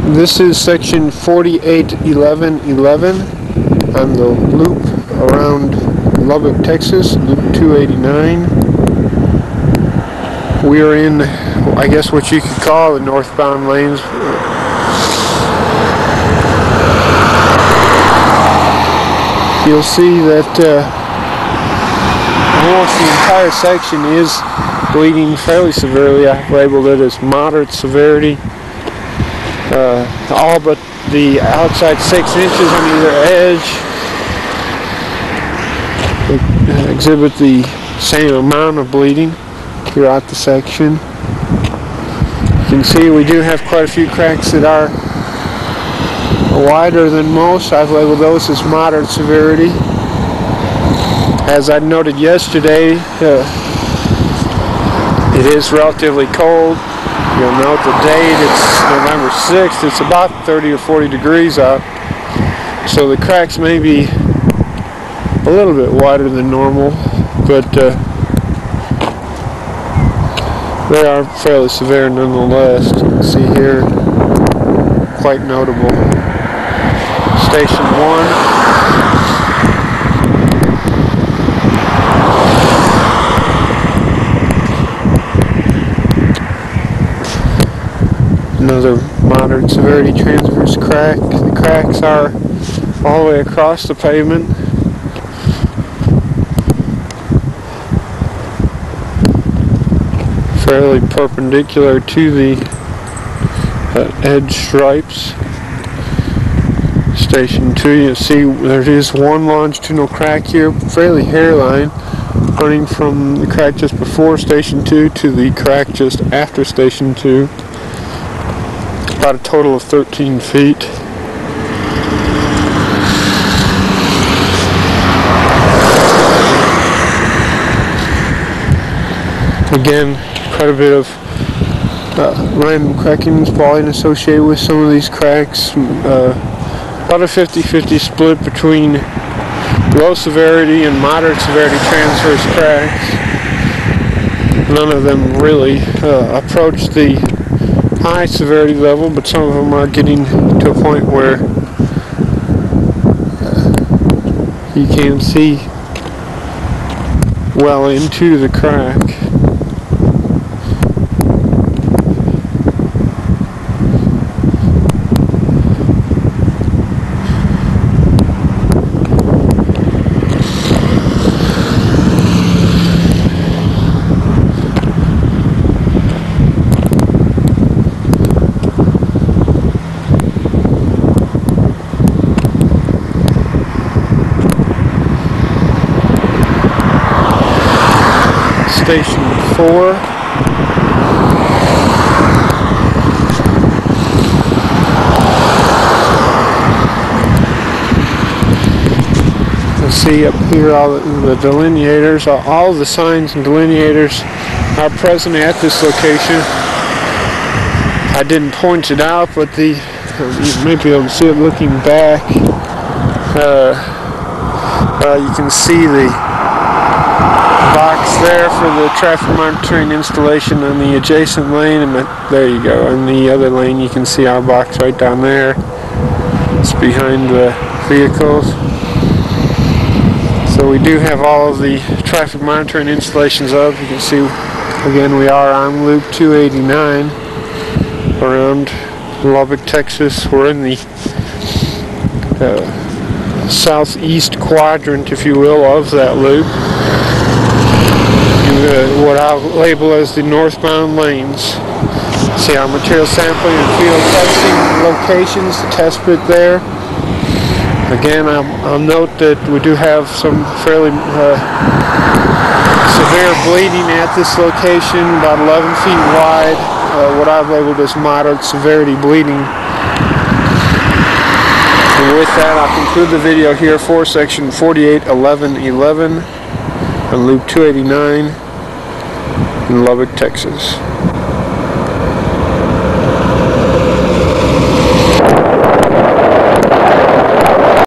This is section 481111 on the loop around Lubbock, Texas, loop 289. We are in, I guess, what you could call the northbound lanes. You'll see that almost the entire section is bleeding fairly severely. I've labeled it as moderate severity. All but the outside 6 inches on either edge exhibit the same amount of bleeding throughout the section. You can see we do have quite a few cracks that are wider than most. I've labeled those as moderate severity. As I noted yesterday, it is relatively cold. You'll note the date, it's November 6th, it's about 30 or 40 degrees out, so the cracks may be a little bit wider than normal, but they are fairly severe nonetheless. You can see here, quite notable. Station 1. Another moderate severity transverse crack. The cracks are all the way across the pavement. Fairly perpendicular to the edge stripes. Station 2, you see there is one longitudinal crack here, fairly hairline, running from the crack just before Station 2 to the crack just after Station 2. About a total of 13 feet. Again, quite a bit of random crackings falling associated with some of these cracks. About a 50-50 split between low severity and moderate severity transverse cracks. None of them really approach the high severity level, but some of them are getting to a point where you can see well into the crack. Station 4. You'll see up here all the delineators, all the signs and delineators are present at this location. I didn't point it out, but you may be able to see it looking back. You can see the box there for the traffic monitoring installation on the adjacent lane, and there you go. In the other lane you can see our box right down there. It's behind the vehicles. So we do have all of the traffic monitoring installations up. You can see again we are on loop 289 around Lubbock, Texas. We're in the southeast quadrant, if you will, of that loop. What I'll label as the northbound lanes. See our material sampling and field testing locations, the test pit there. Again, I'll note that we do have some fairly severe bleeding at this location, about 11 feet wide, what I've labeled as moderate severity bleeding. And with that, I'll conclude the video here for section 481111 on loop 289 in Lubbock, Texas.